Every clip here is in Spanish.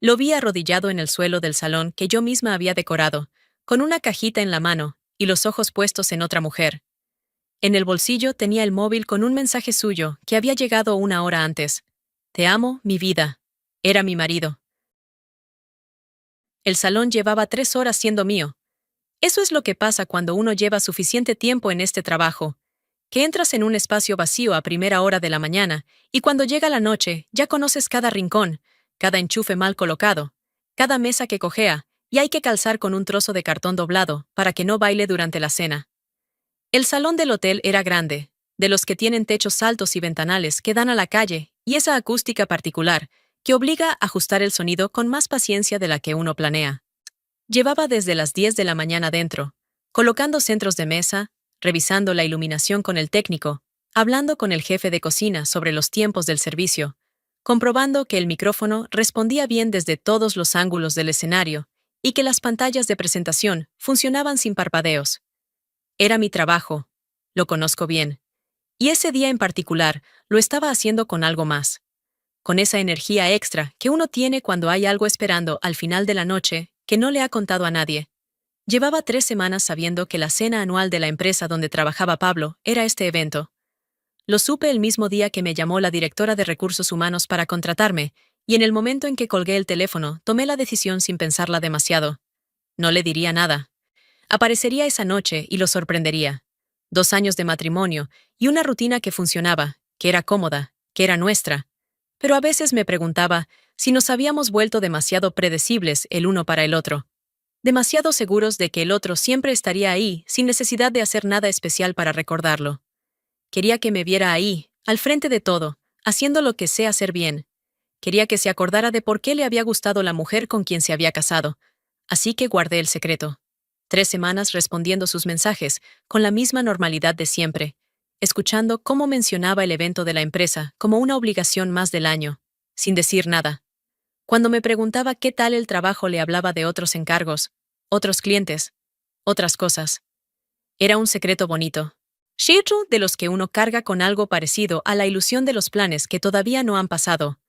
Lo vi arrodillado en el suelo del salón que yo misma había decorado, con una cajita en la mano y los ojos puestos en otra mujer. En el bolsillo tenía el móvil con un mensaje suyo que había llegado una hora antes. Te amo, mi vida. Era mi marido. El salón llevaba 3 horas siendo mío. Eso es lo que pasa cuando uno lleva suficiente tiempo en este trabajo, que entras en un espacio vacío a primera hora de la mañana y cuando llega la noche ya conoces cada rincón, cada enchufe mal colocado, cada mesa que cojea, y hay que calzar con un trozo de cartón doblado para que no baile durante la cena. El salón del hotel era grande, de los que tienen techos altos y ventanales que dan a la calle, y esa acústica particular, que obliga a ajustar el sonido con más paciencia de la que uno planea. Llevaba desde las 10 de la mañana dentro, colocando centros de mesa, revisando la iluminación con el técnico, hablando con el jefe de cocina sobre los tiempos del servicio, comprobando que el micrófono respondía bien desde todos los ángulos del escenario y que las pantallas de presentación funcionaban sin parpadeos. Era mi trabajo, lo conozco bien. Y ese día en particular lo estaba haciendo con algo más. Con esa energía extra que uno tiene cuando hay algo esperando al final de la noche que no le ha contado a nadie. Llevaba 3 semanas sabiendo que la cena anual de la empresa donde trabajaba Pablo era este evento. Lo supe el mismo día que me llamó la directora de Recursos Humanos para contratarme, y en el momento en que colgué el teléfono tomé la decisión sin pensarla demasiado. No le diría nada. Aparecería esa noche y lo sorprendería. 2 años de matrimonio y una rutina que funcionaba, que era cómoda, que era nuestra. Pero a veces me preguntaba si nos habíamos vuelto demasiado predecibles el uno para el otro. Demasiado seguros de que el otro siempre estaría ahí sin necesidad de hacer nada especial para recordarlo. Quería que me viera ahí, al frente de todo, haciendo lo que sé hacer bien. Quería que se acordara de por qué le había gustado la mujer con quien se había casado. Así que guardé el secreto. 3 semanas respondiendo sus mensajes, con la misma normalidad de siempre, escuchando cómo mencionaba el evento de la empresa como una obligación más del año, sin decir nada. Cuando me preguntaba qué tal el trabajo le hablaba de otros encargos, otros clientes, otras cosas. Era un secreto bonito. Shiru de los que uno carga con algo parecido a la ilusión de los planes que todavía no han pasado.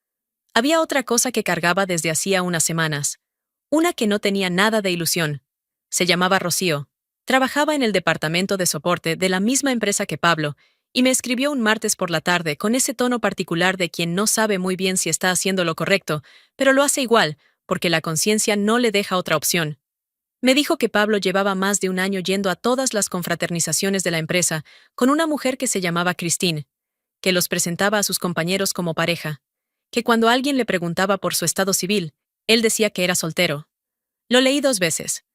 Había otra cosa que cargaba desde hacía unas semanas. Una que no tenía nada de ilusión. Se llamaba Rocío. Trabajaba en el departamento de soporte de la misma empresa que Pablo, y me escribió un martes por la tarde con ese tono particular de quien no sabe muy bien si está haciendo lo correcto, pero lo hace igual, porque la conciencia no le deja otra opción. Me dijo que Pablo llevaba más de un año yendo a todas las confraternizaciones de la empresa con una mujer que se llamaba Christine, que los presentaba a sus compañeros como pareja, que cuando alguien le preguntaba por su estado civil, él decía que era soltero. Lo leí 2 veces.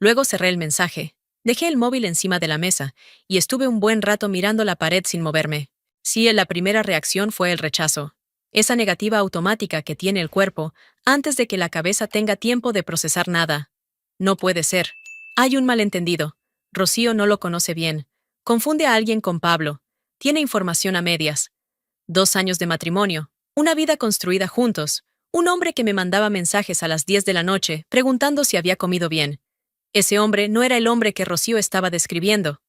Luego cerré el mensaje, dejé el móvil encima de la mesa y estuve un buen rato mirando la pared sin moverme. Sí, la primera reacción fue el rechazo. Esa negativa automática que tiene el cuerpo antes de que la cabeza tenga tiempo de procesar nada. No puede ser. Hay un malentendido. Rocío no lo conoce bien. Confunde a alguien con Pablo. Tiene información a medias. 2 años de matrimonio, una vida construida juntos, un hombre que me mandaba mensajes a las 10 de la noche preguntando si había comido bien. Ese hombre no era el hombre que Rocío estaba describiendo.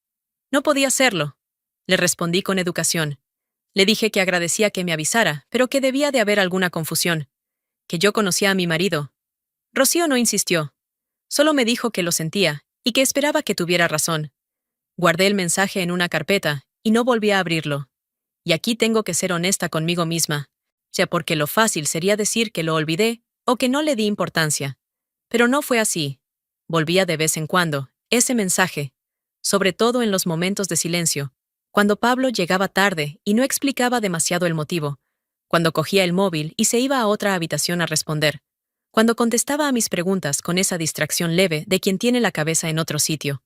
No podía serlo. Le respondí con educación. Le dije que agradecía que me avisara, pero que debía de haber alguna confusión. Que yo conocía a mi marido. Rocío no insistió. Solo me dijo que lo sentía y que esperaba que tuviera razón. Guardé el mensaje en una carpeta y no volví a abrirlo. Y aquí tengo que ser honesta conmigo misma, sea porque lo fácil sería decir que lo olvidé o que no le di importancia. Pero no fue así. Volvía de vez en cuando, ese mensaje, sobre todo en los momentos de silencio, cuando Pablo llegaba tarde y no explicaba demasiado el motivo, cuando cogía el móvil y se iba a otra habitación a responder, cuando contestaba a mis preguntas con esa distracción leve de quien tiene la cabeza en otro sitio.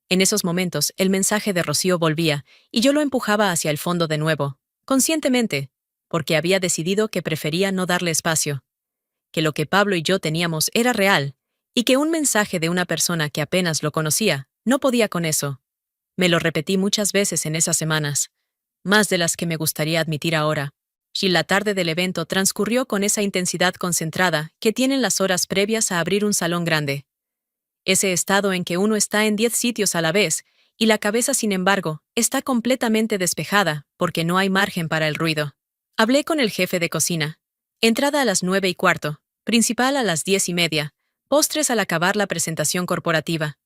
En esos momentos, el mensaje de Rocío volvía, y yo lo empujaba hacia el fondo de nuevo, conscientemente, porque había decidido que prefería no darle espacio, que lo que Pablo y yo teníamos era real, y que un mensaje de una persona que apenas lo conocía no podía con eso. Me lo repetí muchas veces en esas semanas, más de las que me gustaría admitir ahora. Y la tarde del evento transcurrió con esa intensidad concentrada que tienen las horas previas a abrir un salón grande. Ese estado en que uno está en 10 sitios a la vez, y la cabeza, sin embargo, está completamente despejada, porque no hay margen para el ruido. Hablé con el jefe de cocina. Entrada a las 9:15, principal a las 10:30, postres al acabar la presentación corporativa.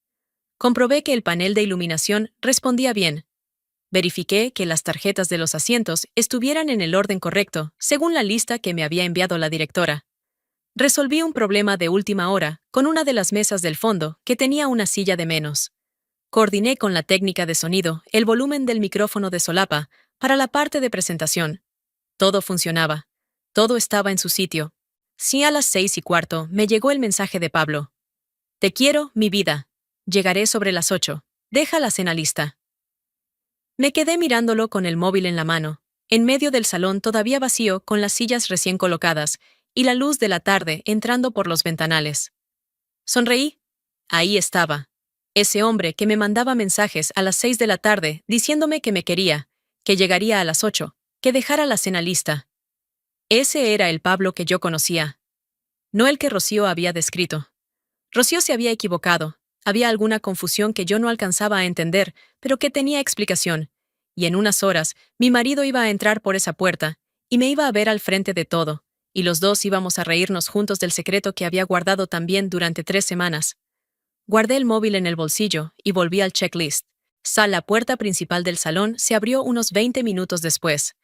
Comprobé que el panel de iluminación respondía bien. Verifiqué que las tarjetas de los asientos estuvieran en el orden correcto, según la lista que me había enviado la directora. Resolví un problema de última hora con una de las mesas del fondo que tenía una silla de menos. Coordiné con la técnica de sonido el volumen del micrófono de solapa para la parte de presentación. Todo funcionaba. Todo estaba en su sitio. Sí, a las 6:15 me llegó el mensaje de Pablo. Te quiero, mi vida. Llegaré sobre las 8. Deja la cena lista. Me quedé mirándolo con el móvil en la mano, en medio del salón todavía vacío con las sillas recién colocadas y la luz de la tarde entrando por los ventanales. Sonreí. Ahí estaba. Ese hombre que me mandaba mensajes a las 6 de la tarde diciéndome que me quería, que llegaría a las 8, que dejara la cena lista. Ese era el Pablo que yo conocía. No el que Rocío había descrito. Rocío se había equivocado. Había alguna confusión que yo no alcanzaba a entender, pero que tenía explicación. Y en unas horas, mi marido iba a entrar por esa puerta, y me iba a ver al frente de todo, y los dos íbamos a reírnos juntos del secreto que había guardado también durante 3 semanas. Guardé el móvil en el bolsillo y volví al checklist. La puerta principal del salón se abrió unos 20 minutos después.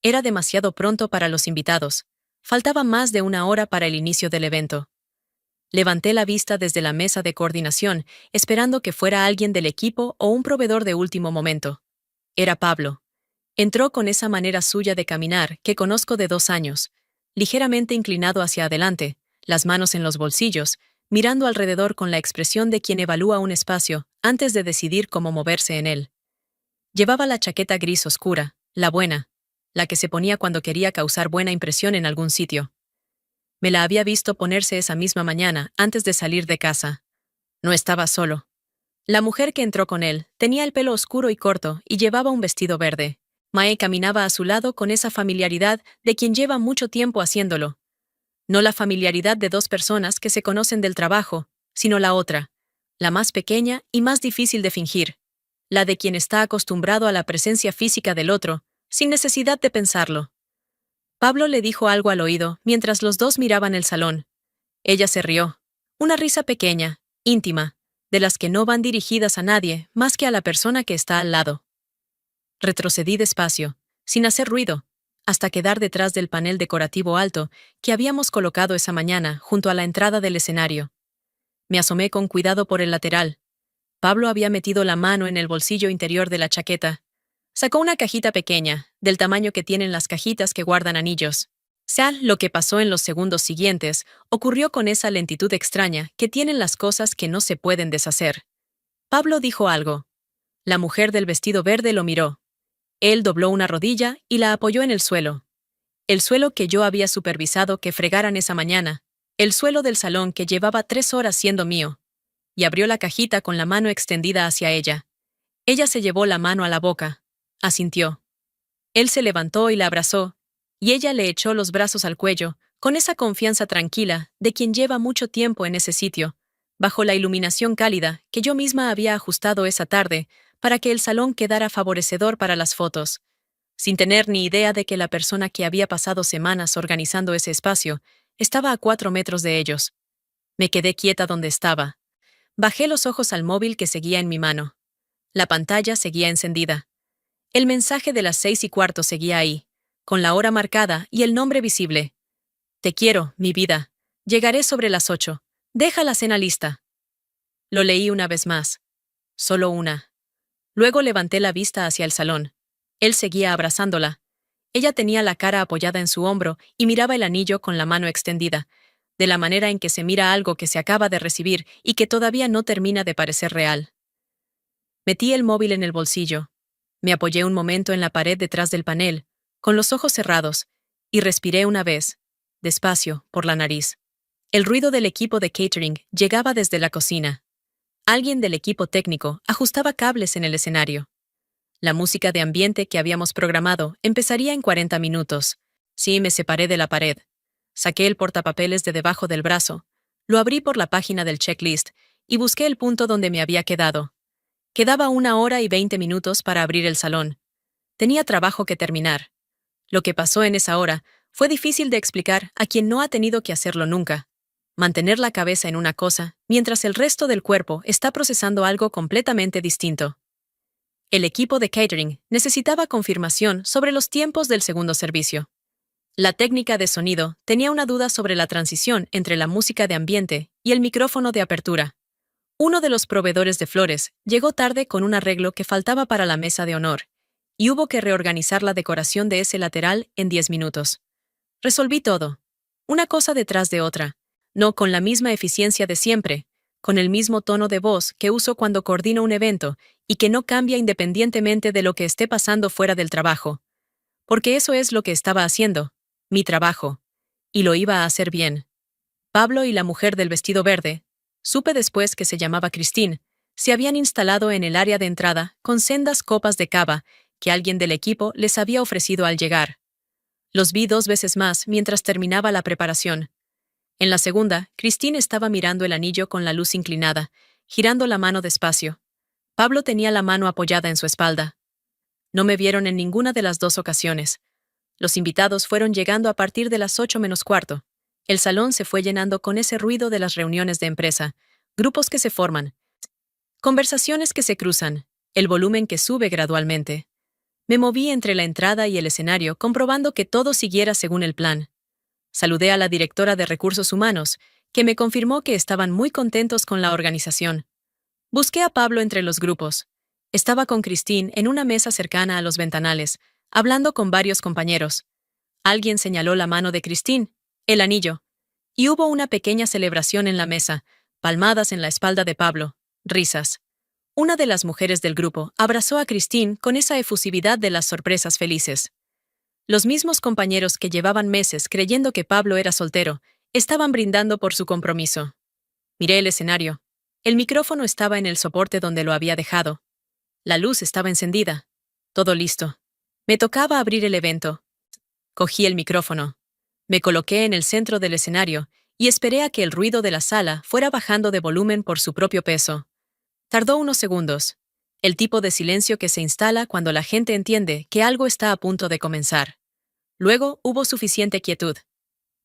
Era demasiado pronto para los invitados. Faltaba más de una hora para el inicio del evento. Levanté la vista desde la mesa de coordinación, esperando que fuera alguien del equipo o un proveedor de último momento. Era Pablo. Entró con esa manera suya de caminar que conozco de 2 años, ligeramente inclinado hacia adelante, las manos en los bolsillos, mirando alrededor con la expresión de quien evalúa un espacio antes de decidir cómo moverse en él. Llevaba la chaqueta gris oscura, la buena, la que se ponía cuando quería causar buena impresión en algún sitio. Me la había visto ponerse esa misma mañana antes de salir de casa. No estaba solo. La mujer que entró con él tenía el pelo oscuro y corto y llevaba un vestido verde. Mae caminaba a su lado con esa familiaridad de quien lleva mucho tiempo haciéndolo. No la familiaridad de 2 personas que se conocen del trabajo, sino la otra, la más pequeña y más difícil de fingir, la de quien está acostumbrado a la presencia física del otro, sin necesidad de pensarlo. Pablo le dijo algo al oído mientras los dos miraban el salón. Ella se rió. Una risa pequeña, íntima, de las que no van dirigidas a nadie más que a la persona que está al lado. Retrocedí despacio, sin hacer ruido, hasta quedar detrás del panel decorativo alto que habíamos colocado esa mañana junto a la entrada del escenario. Me asomé con cuidado por el lateral. Pablo había metido la mano en el bolsillo interior de la chaqueta. Sacó una cajita pequeña, del tamaño que tienen las cajitas que guardan anillos. Sea lo que pasó en los segundos siguientes, ocurrió con esa lentitud extraña que tienen las cosas que no se pueden deshacer. Pablo dijo algo. La mujer del vestido verde lo miró. Él dobló una rodilla y la apoyó en el suelo. El suelo que yo había supervisado que fregaran esa mañana. El suelo del salón que llevaba 3 horas siendo mío. Y abrió la cajita con la mano extendida hacia ella. Ella se llevó la mano a la boca. Asintió. Él se levantó y la abrazó, y ella le echó los brazos al cuello, con esa confianza tranquila de quien lleva mucho tiempo en ese sitio, bajo la iluminación cálida que yo misma había ajustado esa tarde para que el salón quedara favorecedor para las fotos, sin tener ni idea de que la persona que había pasado semanas organizando ese espacio estaba a 4 metros de ellos. Me quedé quieta donde estaba. Bajé los ojos al móvil que seguía en mi mano. La pantalla seguía encendida. El mensaje de las 6:15 seguía ahí, con la hora marcada y el nombre visible. Te quiero, mi vida. Llegaré sobre las 8. Deja la cena lista. Lo leí una vez más. Solo una. Luego levanté la vista hacia el salón. Él seguía abrazándola. Ella tenía la cara apoyada en su hombro y miraba el anillo con la mano extendida, de la manera en que se mira algo que se acaba de recibir y que todavía no termina de parecer real. Metí el móvil en el bolsillo. Me apoyé un momento en la pared detrás del panel, con los ojos cerrados, y respiré una vez, despacio, por la nariz. El ruido del equipo de catering llegaba desde la cocina. Alguien del equipo técnico ajustaba cables en el escenario. La música de ambiente que habíamos programado empezaría en 40 minutos. Sí, me separé de la pared. Saqué el portapapeles de debajo del brazo, lo abrí por la página del checklist y busqué el punto donde me había quedado. Quedaba 1 hora y 20 minutos para abrir el salón. Tenía trabajo que terminar. Lo que pasó en esa hora Fue difícil de explicar a quien no ha tenido que hacerlo nunca. Mantener la cabeza en una cosa, mientras el resto del cuerpo está procesando algo completamente distinto. El equipo de catering necesitaba confirmación sobre los tiempos del segundo servicio. La técnica de sonido tenía una duda sobre la transición entre la música de ambiente y el micrófono de apertura. Uno de los proveedores de flores llegó tarde con un arreglo que faltaba para la mesa de honor, y hubo que reorganizar la decoración de ese lateral en 10 minutos. Resolví todo. Una cosa detrás de otra. No con la misma eficiencia de siempre, con el mismo tono de voz que uso cuando coordino un evento y que no cambia independientemente de lo que esté pasando fuera del trabajo. Porque eso es lo que estaba haciendo, mi trabajo. Y lo iba a hacer bien. Pablo y la mujer del vestido verde, supe después que se llamaba Christine, se habían instalado en el área de entrada con sendas copas de cava que alguien del equipo les había ofrecido al llegar. Los vi 2 veces más mientras terminaba la preparación. En la segunda, Christine estaba mirando el anillo con la luz inclinada, girando la mano despacio. Pablo tenía la mano apoyada en su espalda. No me vieron en ninguna de las 2 ocasiones. Los invitados fueron llegando a partir de las 8 menos cuarto. El salón se fue llenando con ese ruido de las reuniones de empresa, grupos que se forman, conversaciones que se cruzan, el volumen que sube gradualmente. Me moví entre la entrada y el escenario comprobando que todo siguiera según el plan. Saludé a la directora de Recursos Humanos, que me confirmó que estaban muy contentos con la organización. Busqué a Pablo entre los grupos. Estaba con Christine en una mesa cercana a los ventanales, hablando con varios compañeros. Alguien señaló la mano de Christine, el anillo, y hubo una pequeña celebración en la mesa, palmadas en la espalda de Pablo, risas. Una de las mujeres del grupo abrazó a Christine con esa efusividad de las sorpresas felices. Los mismos compañeros que llevaban meses creyendo que Pablo era soltero, estaban brindando por su compromiso. Miré el escenario. El micrófono estaba en el soporte donde lo había dejado. La luz estaba encendida. Todo listo. Me tocaba abrir el evento. Cogí el micrófono. Me coloqué en el centro del escenario y esperé a que el ruido de la sala fuera bajando de volumen por su propio peso. Tardó unos segundos. El tipo de silencio que se instala cuando la gente entiende que algo está a punto de comenzar. Luego hubo suficiente quietud.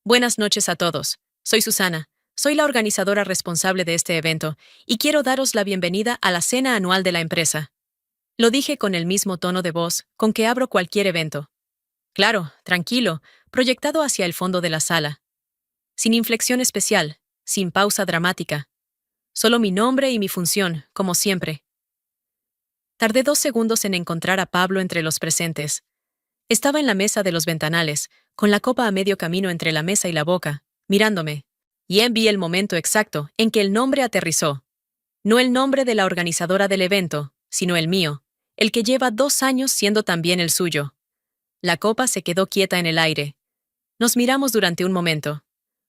Buenas noches a todos. Soy Susana. Soy la organizadora responsable de este evento y quiero daros la bienvenida a la cena anual de la empresa. Lo dije con el mismo tono de voz con que abro cualquier evento. Claro, tranquilo, proyectado hacia el fondo de la sala. Sin inflexión especial, sin pausa dramática. Solo mi nombre y mi función, como siempre. Tardé 2 segundos en encontrar a Pablo entre los presentes. Estaba en la mesa de los ventanales, con la copa a medio camino entre la mesa y la boca, mirándome. Y vi el momento exacto en que el nombre aterrizó. No el nombre de la organizadora del evento, sino el mío, el que lleva 2 años siendo también el suyo. La copa se quedó quieta en el aire. Nos miramos durante un momento.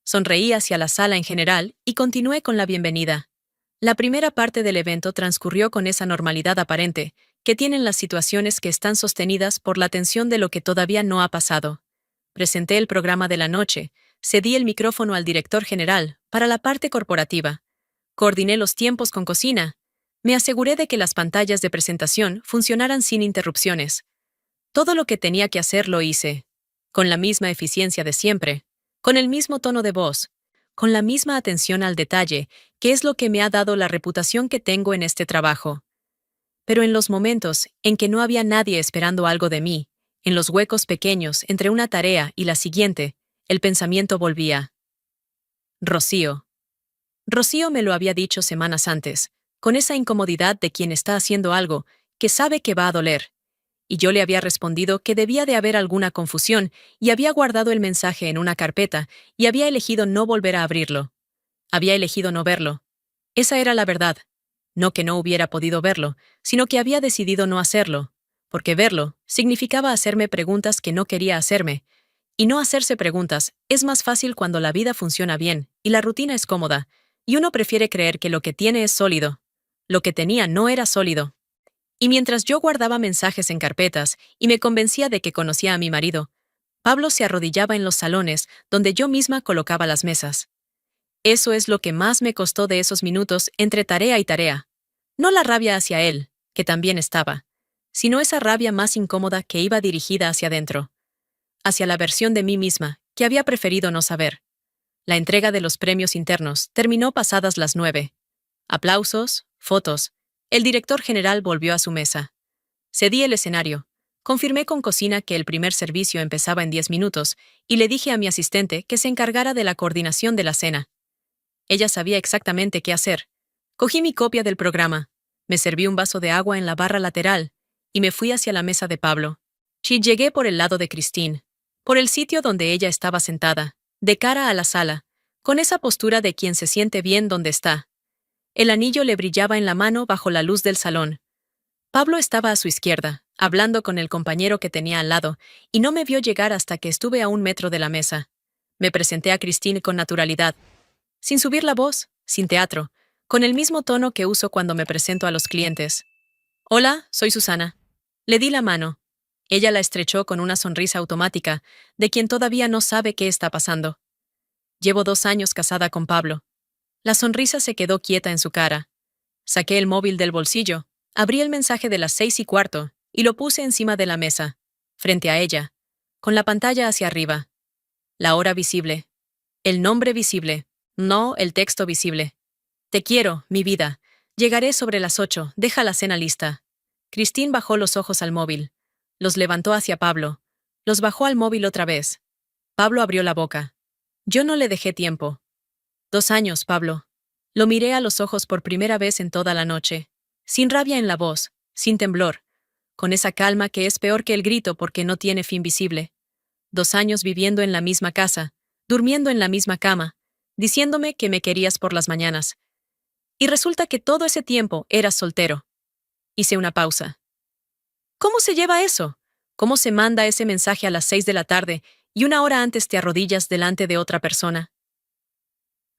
Sonreí hacia la sala en general y continué con la bienvenida. La primera parte del evento transcurrió con esa normalidad aparente que tienen las situaciones que están sostenidas por la tensión de lo que todavía no ha pasado. Presenté el programa de la noche, cedí el micrófono al director general para la parte corporativa. Coordiné los tiempos con cocina. Me aseguré de que las pantallas de presentación funcionaran sin interrupciones. Todo lo que tenía que hacer lo hice, con la misma eficiencia de siempre, con el mismo tono de voz, con la misma atención al detalle, que es lo que me ha dado la reputación que tengo en este trabajo. Pero en los momentos en que no había nadie esperando algo de mí, en los huecos pequeños entre una tarea y la siguiente, el pensamiento volvía. Rocío. Rocío me lo había dicho semanas antes, con esa incomodidad de quien está haciendo algo que sabe que va a doler. Y yo le había respondido que debía de haber alguna confusión y había guardado el mensaje en una carpeta y había elegido no volver a abrirlo. Había elegido no verlo. Esa era la verdad. No que no hubiera podido verlo, sino que había decidido no hacerlo, porque verlo significaba hacerme preguntas que no quería hacerme. Y no hacerse preguntas es más fácil cuando la vida funciona bien y la rutina es cómoda, y uno prefiere creer que lo que tiene es sólido. Lo que tenía no era sólido. Y mientras yo guardaba mensajes en carpetas y me convencía de que conocía a mi marido, Pablo se arrodillaba en los salones donde yo misma colocaba las mesas. Eso es lo que más me costó de esos minutos entre tarea y tarea. No la rabia hacia él, que también estaba, sino esa rabia más incómoda que iba dirigida hacia adentro. hacia la versión de mí misma, que había preferido no saber. La entrega de los premios internos terminó pasadas las 9. Aplausos, fotos. El director general volvió a su mesa. Cedí el escenario. Confirmé con cocina que el primer servicio empezaba en 10 minutos y le dije a mi asistente que se encargara de la coordinación de la cena. Ella sabía exactamente qué hacer. Cogí mi copia del programa, me serví un vaso de agua en la barra lateral y me fui hacia la mesa de Pablo. Llegué por el lado de Christine, por el sitio donde ella estaba sentada, de cara a la sala, con esa postura de quien se siente bien donde está. El anillo le brillaba en la mano bajo la luz del salón. Pablo estaba a su izquierda, hablando con el compañero que tenía al lado, y no me vio llegar hasta que estuve a 1 metro de la mesa. Me presenté a Christine con naturalidad, sin subir la voz, sin teatro, con el mismo tono que uso cuando me presento a los clientes. Hola, soy Susana. Le di la mano. Ella la estrechó con una sonrisa automática, de quien todavía no sabe qué está pasando. Llevo 2 años casada con Pablo. La sonrisa se quedó quieta en su cara. Saqué el móvil del bolsillo, abrí el mensaje de las 6:15 y lo puse encima de la mesa, frente a ella, con la pantalla hacia arriba. La hora visible. El nombre visible. No el texto visible. Te quiero, mi vida. Llegaré sobre las 8, deja la cena lista. Christine bajó los ojos al móvil. Los levantó hacia Pablo. Los bajó al móvil otra vez. Pablo abrió la boca. Yo no le dejé tiempo. 2 años, Pablo. Lo miré a los ojos por primera vez en toda la noche. Sin rabia en la voz, sin temblor. Con esa calma que es peor que el grito porque no tiene fin visible. 2 años viviendo en la misma casa, durmiendo en la misma cama, diciéndome que me querías por las mañanas. Y resulta que todo ese tiempo eras soltero. Hice una pausa. ¿Cómo se lleva eso? ¿Cómo se manda ese mensaje a las 6 de la tarde y 1 hora antes te arrodillas delante de otra persona?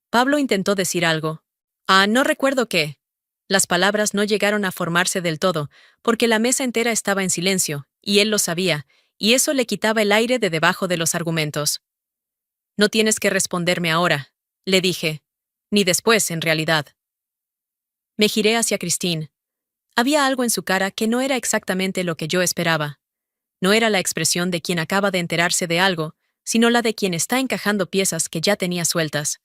Pablo intentó decir algo. No recuerdo qué. Las palabras no llegaron a formarse del todo, porque la mesa entera estaba en silencio, y él lo sabía, y eso le quitaba el aire de debajo de los argumentos. No tienes que responderme ahora, le dije. Ni después, en realidad. Me giré hacia Christine. Había algo en su cara que no era exactamente lo que yo esperaba. No era la expresión de quien acaba de enterarse de algo, sino la de quien está encajando piezas que ya tenía sueltas.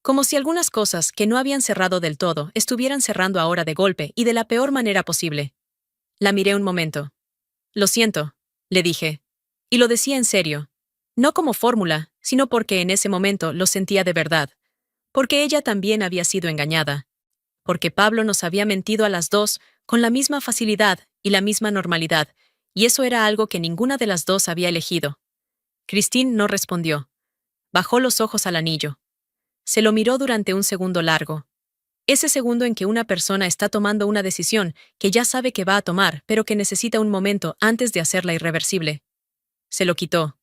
Como si algunas cosas que no habían cerrado del todo estuvieran cerrando ahora de golpe y de la peor manera posible. La miré un momento. Lo siento, le dije. Y lo decía en serio. No como fórmula, sino porque en ese momento lo sentía de verdad. Porque ella también había sido engañada. Porque Pablo nos había mentido a las dos con la misma facilidad y la misma normalidad, y eso era algo que ninguna de las dos había elegido. Christine no respondió. Bajó los ojos al anillo. Se lo miró durante un segundo largo. Ese segundo en que una persona está tomando una decisión que ya sabe que va a tomar, pero que necesita un momento antes de hacerla irreversible. Se lo quitó.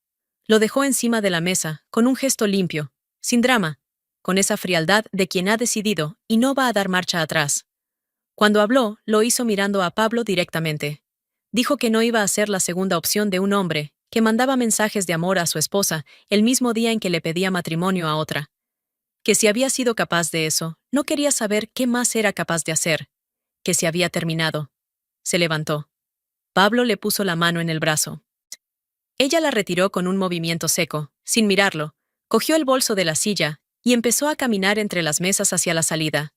Lo dejó encima de la mesa, con un gesto limpio, sin drama, con esa frialdad de quien ha decidido y no va a dar marcha atrás. Cuando habló, lo hizo mirando a Pablo directamente. Dijo que no iba a ser la segunda opción de un hombre que mandaba mensajes de amor a su esposa el mismo día en que le pedía matrimonio a otra. Que si había sido capaz de eso, no quería saber qué más era capaz de hacer. Que si había terminado. Se levantó. Pablo le puso la mano en el brazo. Ella la retiró con un movimiento seco, sin mirarlo, cogió el bolso de la silla y empezó a caminar entre las mesas hacia la salida.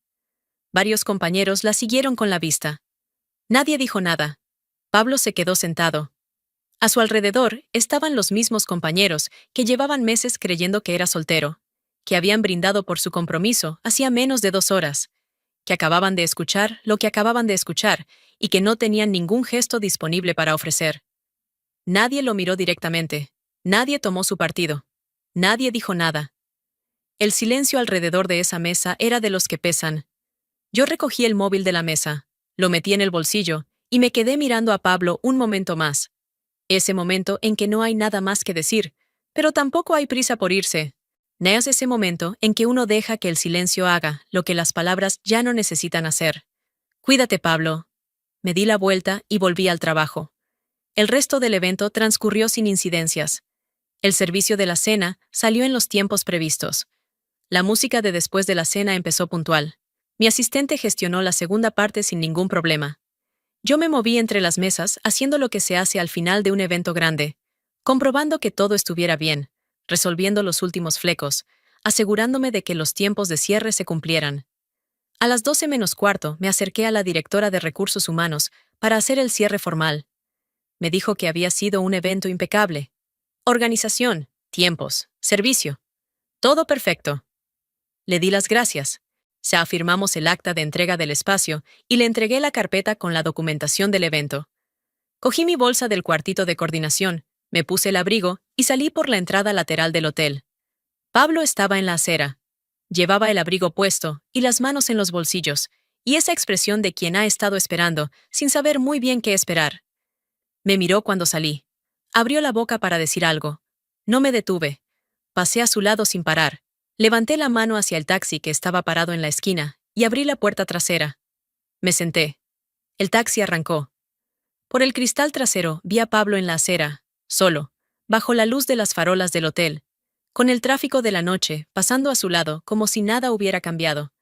Varios compañeros la siguieron con la vista. Nadie dijo nada. Pablo se quedó sentado. A su alrededor estaban los mismos compañeros que llevaban meses creyendo que era soltero, que habían brindado por su compromiso hacía menos de 2 horas, que acababan de escuchar lo que acababan de escuchar y que no tenían ningún gesto disponible para ofrecer. Nadie lo miró directamente, nadie tomó su partido, nadie dijo nada. El silencio alrededor de esa mesa era de los que pesan. Yo recogí el móvil de la mesa, lo metí en el bolsillo y me quedé mirando a Pablo un momento más. Ese momento en que no hay nada más que decir, pero tampoco hay prisa por irse. No es ese momento en que uno deja que el silencio haga lo que las palabras ya no necesitan hacer. Cuídate, Pablo. Me di la vuelta y volví al trabajo. El resto del evento transcurrió sin incidencias. El servicio de la cena salió en los tiempos previstos. La música de después de la cena empezó puntual. Mi asistente gestionó la segunda parte sin ningún problema. Yo me moví entre las mesas haciendo lo que se hace al final de un evento grande. comprobando que todo estuviera bien, resolviendo los últimos flecos, asegurándome de que los tiempos de cierre se cumplieran. A las 12 menos cuarto me acerqué a la directora de Recursos Humanos para hacer el cierre formal. Me dijo que había sido un evento impecable. Organización, tiempos, servicio. Todo perfecto. Le di las gracias. Se afirmamos el acta de entrega del espacio y le entregué la carpeta con la documentación del evento. Cogí mi bolsa del cuartito de coordinación, me puse el abrigo y salí por la entrada lateral del hotel. Pablo estaba en la acera. Llevaba el abrigo puesto y las manos en los bolsillos, y esa expresión de quien ha estado esperando, sin saber muy bien qué esperar. Me miró cuando salí. Abrió la boca para decir algo. No me detuve. Pasé a su lado sin parar. Levanté la mano hacia el taxi que estaba parado en la esquina y abrí la puerta trasera. Me senté. El taxi arrancó. Por el cristal trasero vi a Pablo en la acera, solo, bajo la luz de las farolas del hotel, con el tráfico de la noche pasando a su lado como si nada hubiera cambiado.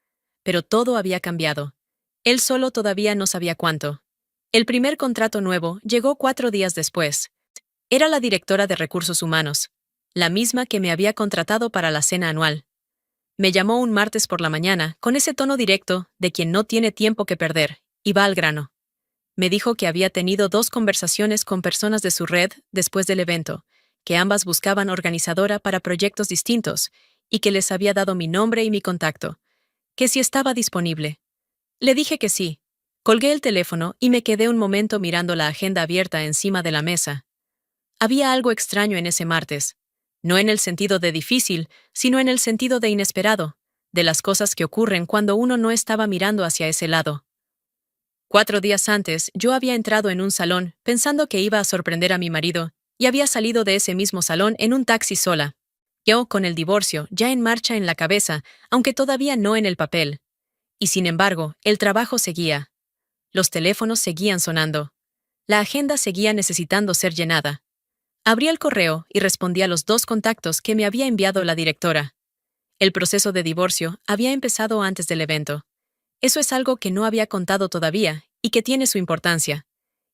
Pero todo había cambiado. Él solo todavía no sabía cuánto. El primer contrato nuevo llegó 4 días después. Era la directora de Recursos Humanos, la misma que me había contratado para la cena anual. Me llamó un martes por la mañana con ese tono directo de quien no tiene tiempo que perder, y va al grano. Me dijo que había tenido 2 conversaciones con personas de su red después del evento, que ambas buscaban organizadora para proyectos distintos, y que les había dado mi nombre y mi contacto, que si estaba disponible. Le dije que sí. Colgué el teléfono y me quedé un momento mirando la agenda abierta encima de la mesa. Había algo extraño en ese martes. No en el sentido de difícil, sino en el sentido de inesperado, de las cosas que ocurren cuando uno no estaba mirando hacia ese lado. 4 días antes, yo había entrado en un salón pensando que iba a sorprender a mi marido, y había salido de ese mismo salón en un taxi sola. Yo, con el divorcio ya en marcha en la cabeza, aunque todavía no en el papel. Y sin embargo, el trabajo seguía. Los teléfonos seguían sonando. La agenda seguía necesitando ser llenada. Abrí el correo y respondí a los 2 contactos que me había enviado la directora. El proceso de divorcio había empezado antes del evento. Eso es algo que no había contado todavía y que tiene su importancia.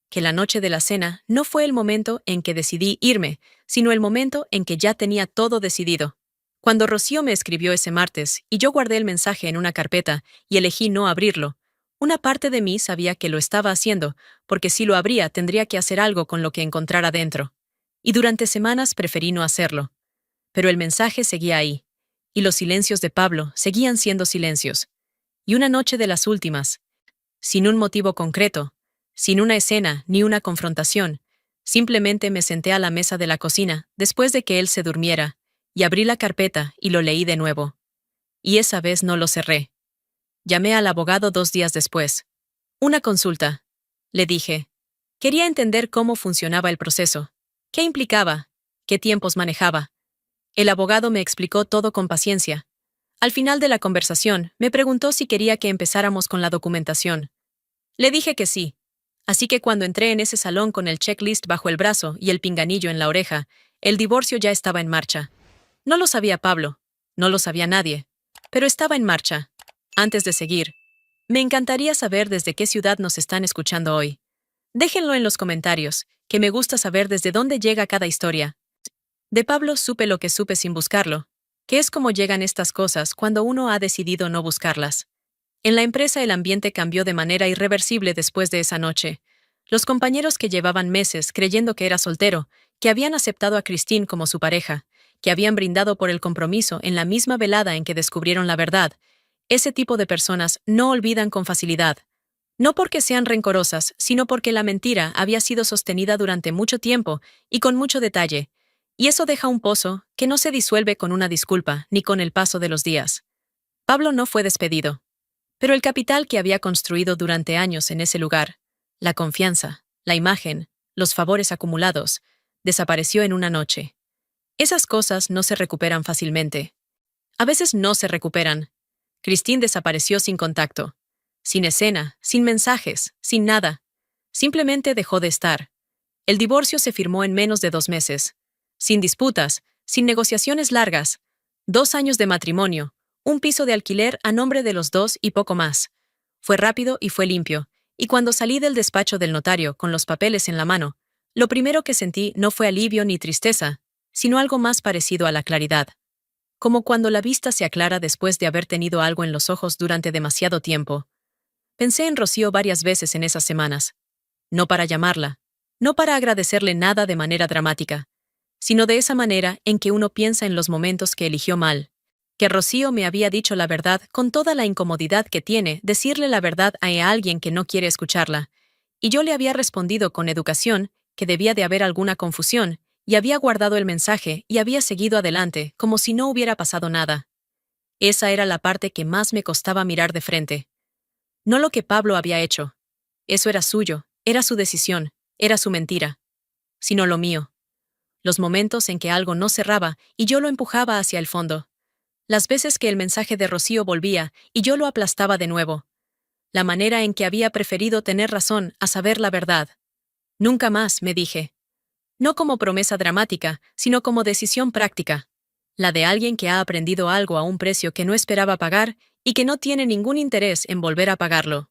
Que la noche de la cena no fue el momento en que decidí irme, sino el momento en que ya tenía todo decidido. Cuando Rocío me escribió ese martes y yo guardé el mensaje en una carpeta y elegí no abrirlo, una parte de mí sabía que lo estaba haciendo, porque si lo abría tendría que hacer algo con lo que encontrara dentro. Y durante semanas preferí no hacerlo. Pero el mensaje seguía ahí, y los silencios de Pablo seguían siendo silencios. Y una noche de las últimas, sin un motivo concreto, sin una escena ni una confrontación, simplemente me senté a la mesa de la cocina después de que él se durmiera, y abrí la carpeta y lo leí de nuevo. Y esa vez no lo cerré. Llamé al abogado 2 días después. Una consulta, le dije. Quería entender cómo funcionaba el proceso, qué implicaba, qué tiempos manejaba. El abogado me explicó todo con paciencia. Al final de la conversación, me preguntó si quería que empezáramos con la documentación. Le dije que sí. Así que cuando entré en ese salón con el checklist bajo el brazo y el pinganillo en la oreja, el divorcio ya estaba en marcha. No lo sabía Pablo, no lo sabía nadie, pero estaba en marcha. Antes de seguir, me encantaría saber desde qué ciudad nos están escuchando hoy. Déjenlo en los comentarios, que me gusta saber desde dónde llega cada historia. De Pablo supe lo que supe sin buscarlo, que es como llegan estas cosas cuando uno ha decidido no buscarlas. En la empresa el ambiente cambió de manera irreversible después de esa noche. Los compañeros que llevaban meses creyendo que era soltero, que habían aceptado a Christine como su pareja, que habían brindado por el compromiso en la misma velada en que descubrieron la verdad, ese tipo de personas no olvidan con facilidad. No porque sean rencorosas, sino porque la mentira había sido sostenida durante mucho tiempo y con mucho detalle, y eso deja un pozo que no se disuelve con una disculpa ni con el paso de los días. Pablo no fue despedido. Pero el capital que había construido durante años en ese lugar, la confianza, la imagen, los favores acumulados, desapareció en una noche. Esas cosas no se recuperan fácilmente. A veces no se recuperan. Christine desapareció sin contacto, sin escena, sin mensajes, sin nada. Simplemente dejó de estar. El divorcio se firmó en menos de 2 meses. Sin disputas, sin negociaciones largas. 2 años de matrimonio, un piso de alquiler a nombre de los 2 y poco más. Fue rápido y fue limpio, y cuando salí del despacho del notario con los papeles en la mano, Lo primero que sentí no fue alivio ni tristeza, sino algo más parecido a la claridad. Como cuando la vista se aclara después de haber tenido algo en los ojos durante demasiado tiempo. Pensé en Rocío varias veces en esas semanas. No para llamarla, no para agradecerle nada de manera dramática, sino de esa manera en que uno piensa en los momentos que eligió mal. Que Rocío me había dicho la verdad con toda la incomodidad que tiene decirle la verdad a alguien que no quiere escucharla, y yo le había respondido con educación que debía de haber alguna confusión, y había guardado el mensaje y había seguido adelante como si no hubiera pasado nada. Esa era la parte que más me costaba mirar de frente. No lo que Pablo había hecho. Eso era suyo, era su decisión, era su mentira. Sino lo mío. Los momentos en que algo no cerraba y yo lo empujaba hacia el fondo. Las veces que el mensaje de Rocío volvía y yo lo aplastaba de nuevo. La manera en que había preferido tener razón a saber la verdad. Nunca más, me dije. No como promesa dramática, sino como decisión práctica. La de alguien que ha aprendido algo a un precio que no esperaba pagar y que no tiene ningún interés en volver a pagarlo.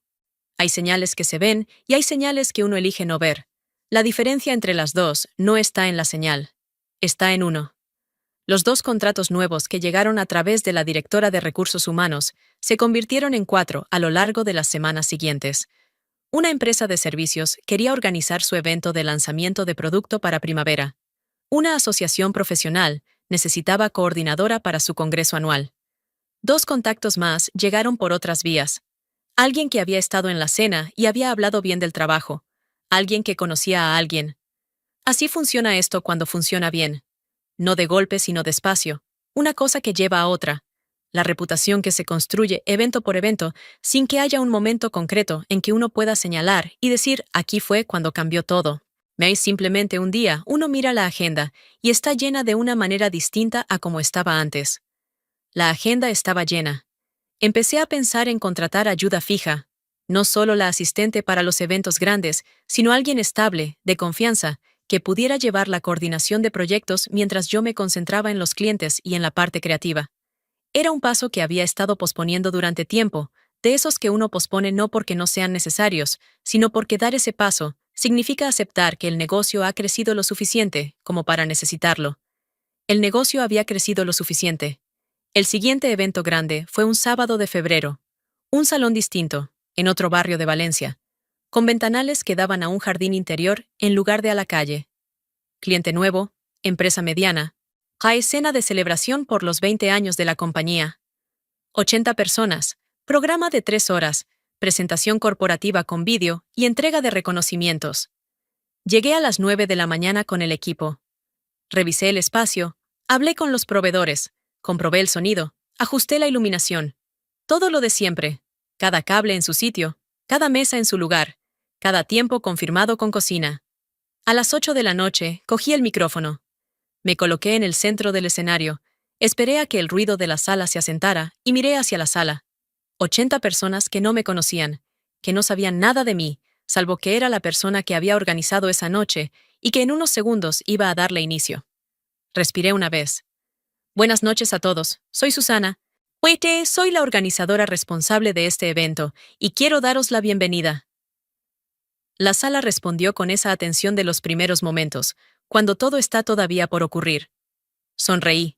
Hay señales que se ven y hay señales que uno elige no ver. La diferencia entre las dos no está en la señal. Está en uno. Los 2 contratos nuevos que llegaron a través de la directora de Recursos Humanos se convirtieron en 4 a lo largo de las semanas siguientes. Una empresa de servicios quería organizar su evento de lanzamiento de producto para primavera. Una asociación profesional necesitaba coordinadora para su congreso anual. 2 contactos más llegaron por otras vías. Alguien que había estado en la cena y había hablado bien del trabajo. Alguien que conocía a alguien. Así funciona esto cuando funciona bien. No de golpe sino despacio. Una cosa que lleva a otra. La reputación que se construye evento por evento sin que haya un momento concreto en que uno pueda señalar y decir aquí fue cuando cambió todo. ¿Veis? Simplemente un día uno mira la agenda y está llena de una manera distinta a como estaba antes. La agenda estaba llena. Empecé a pensar en contratar ayuda fija, no solo la asistente para los eventos grandes, sino alguien estable, de confianza, que pudiera llevar la coordinación de proyectos mientras yo me concentraba en los clientes y en la parte creativa. Era un paso que había estado posponiendo durante tiempo, de esos que uno pospone no porque no sean necesarios, sino porque dar ese paso significa aceptar que el negocio ha crecido lo suficiente como para necesitarlo. El negocio había crecido lo suficiente. El siguiente evento grande fue un sábado de febrero. Un salón distinto, en otro barrio de Valencia, con ventanales que daban a un jardín interior en lugar de a la calle. Cliente nuevo, empresa mediana, escena de celebración por los 20 años de la compañía. 80 personas, programa de 3 horas, presentación corporativa con vídeo y entrega de reconocimientos. Llegué a las 9 de la mañana con el equipo. Revisé el espacio, hablé con los proveedores, comprobé el sonido, ajusté la iluminación. Todo lo de siempre. Cada cable en su sitio, cada mesa en su lugar, cada tiempo confirmado con cocina. A las 8 de la noche, cogí el micrófono. Me coloqué en el centro del escenario, esperé a que el ruido de la sala se asentara y miré hacia la sala. 80 personas que no me conocían, que no sabían nada de mí, salvo que era la persona que había organizado esa noche y que en unos segundos iba a darle inicio. Respiré una vez. Buenas noches a todos, soy Susana. Soy la organizadora responsable de este evento y quiero daros la bienvenida. La sala respondió con esa atención de los primeros momentos, cuando todo está todavía por ocurrir. Sonreí.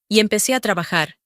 Y empecé a trabajar.